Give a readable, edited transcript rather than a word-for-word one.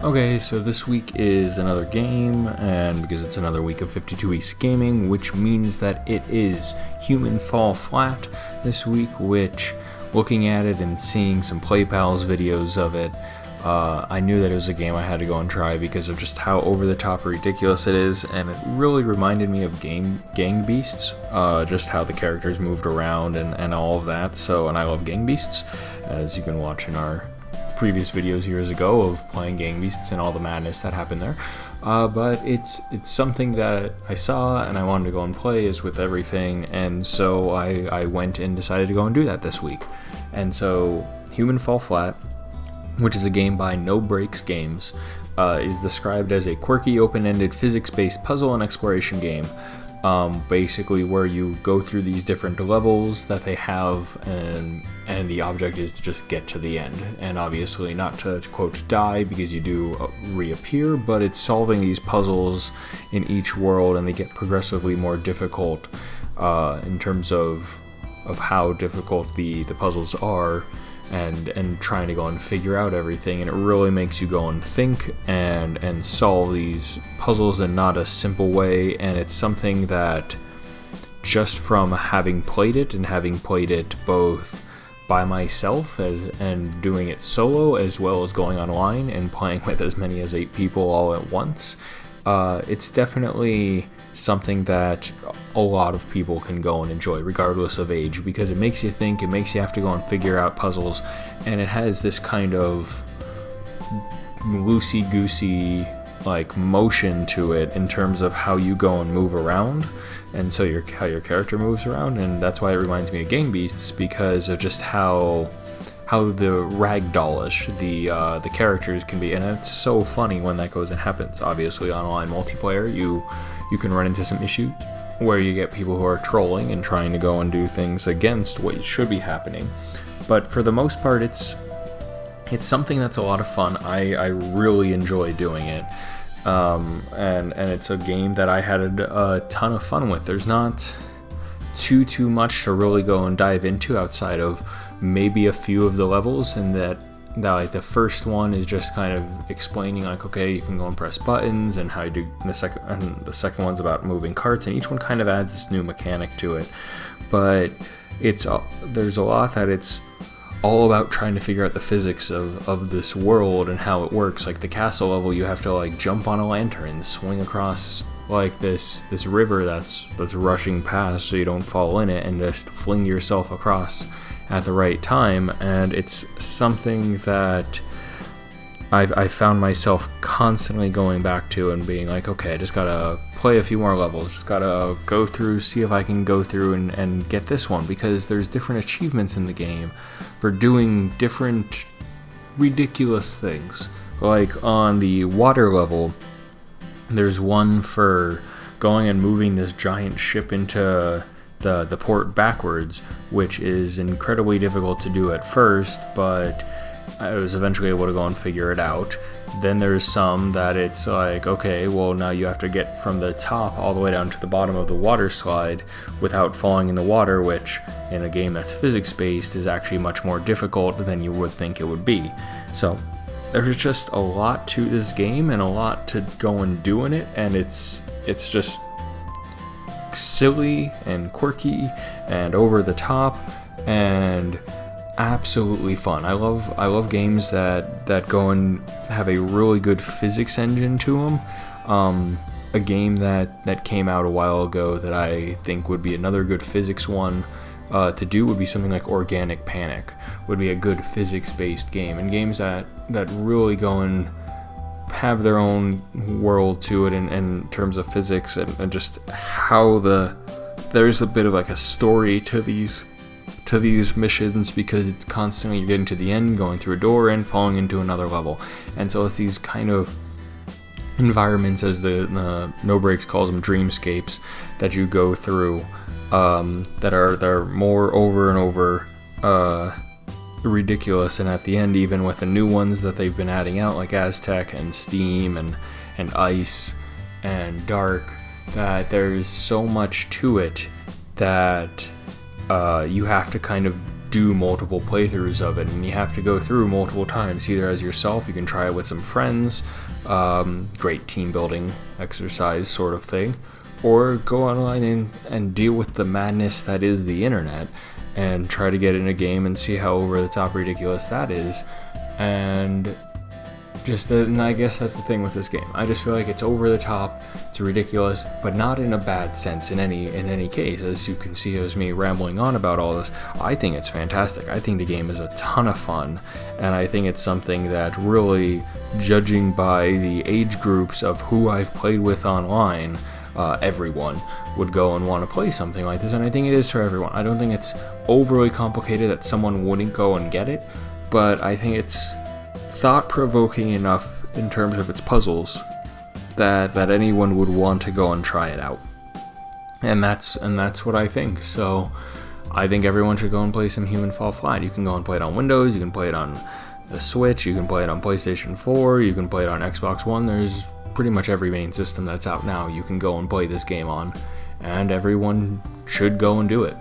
Okay, so this week is another game, and because it's another week of 52 Weeks of Gaming, which means that it is Human Fall Flat this week, which, looking at it and seeing some PlayPals videos of it, I knew that it was a game I had to go and try because of just how over-the-top ridiculous it is, and it really reminded me of Gang Beasts, just how the characters moved around and all of that. So, and I love Gang Beasts, as you can watch in our previous videos years ago of playing Gang Beasts and all the madness that happened there. But it's something that I saw and I wanted to go and play as with everything, and so I went and decided to go and do that this week. And so Human Fall Flat, which is a game by No Breaks Games, is described as a quirky, open-ended, physics-based puzzle and exploration game. Basically where you go through these different levels that they have, and the object is to just get to the end, and obviously not to quote die, because you do reappear, but it's solving these puzzles in each world, and they get progressively more difficult in terms of how difficult the puzzles are, and trying to go and figure out everything. And it really makes you go and think and solve these puzzles in not a simple way. And it's something that, just from having played it, and having played it both by myself and doing it solo, as well as going online and playing with as many as 8 people all at once, it's definitely something that a lot of people can go and enjoy regardless of age, because it makes you think, it makes you have to go and figure out puzzles, and it has this kind of loosey-goosey like motion to it in terms of how you go and move around, and so how your character moves around. And that's why it reminds me of Gang Beasts, because of just how the ragdollish the characters can be. And it's so funny when that goes and happens. Obviously, online multiplayer, you can run into some issues where you get people who are trolling and trying to go and do things against what should be happening. But for the most part, it's something that's a lot of fun. I really enjoy doing it. And it's a game that I had a ton of fun with. There's not too much to really go and dive into outside of maybe a few of the levels, and that like the first one is just kind of explaining, like, okay, you can go and press buttons, and how you do. And the second one's about moving carts, and each one kind of adds this new mechanic to it. But there's a lot that it's all about trying to figure out the physics of this world and how it works. Like the castle level, you have to like jump on a lantern, swing across like this river that's rushing past so you don't fall in it, and just fling yourself across at the right time. And it's something that I found myself constantly going back to and being like, okay, I just gotta play a few more levels, just gotta go through, see if I can go through and get this one, because there's different achievements in the game for doing different ridiculous things. Like on the water level, there's one for going and moving this giant ship into the port backwards, which is incredibly difficult to do at first, but I was eventually able to go and figure it out. Then there's some that it's like, okay, well, now you have to get from the top all the way down to the bottom of the water slide without falling in the water, which in a game that's physics-based is actually much more difficult than you would think it would be. So there's just a lot to this game and a lot to go and do in it, and it's just silly and quirky and over the top and absolutely fun. I love games that go and have a really good physics engine to them. A game that came out a while ago that I think would be another good physics one to do would be something like Organic Panic. Would be a good physics-based game, and games that really go and have their own world to it in terms of physics, and just how there's a bit of like a story to these missions, because it's constantly, you're getting to the end, going through a door and falling into another level. And so it's these kind of environments, as the No Breaks calls them, dreamscapes, that you go through, that are more over and over ridiculous, and at the end, even with the new ones that they've been adding out, like Aztec and Steam and Ice and Dark, that there's so much to it that you have to kind of do multiple playthroughs of it, and you have to go through multiple times, either as yourself, you can try it with some friends, great team building exercise sort of thing, or go online and deal with the madness that is the internet and try to get in a game and see how over the top ridiculous that is. And I guess that's the thing with this game. I just feel like it's over the top, it's ridiculous, but not in a bad sense in any case. As you can see, as me rambling on about all this, I think it's fantastic. I think the game is a ton of fun, and I think it's something that really, judging by the age groups of who I've played with online, everyone would go and want to play something like this, and I think it is for everyone. I don't think it's overly complicated that someone wouldn't go and get it, but I think it's thought-provoking enough in terms of its puzzles that anyone would want to go and try it out. And that's what I think. So I think everyone should go and play some Human Fall Flat. You can go and play it on Windows, you can play it on the Switch, you can play it on PlayStation 4, you can play it on Xbox One. There's pretty much every main system that's out now you can go and play this game on, and everyone should go and do it.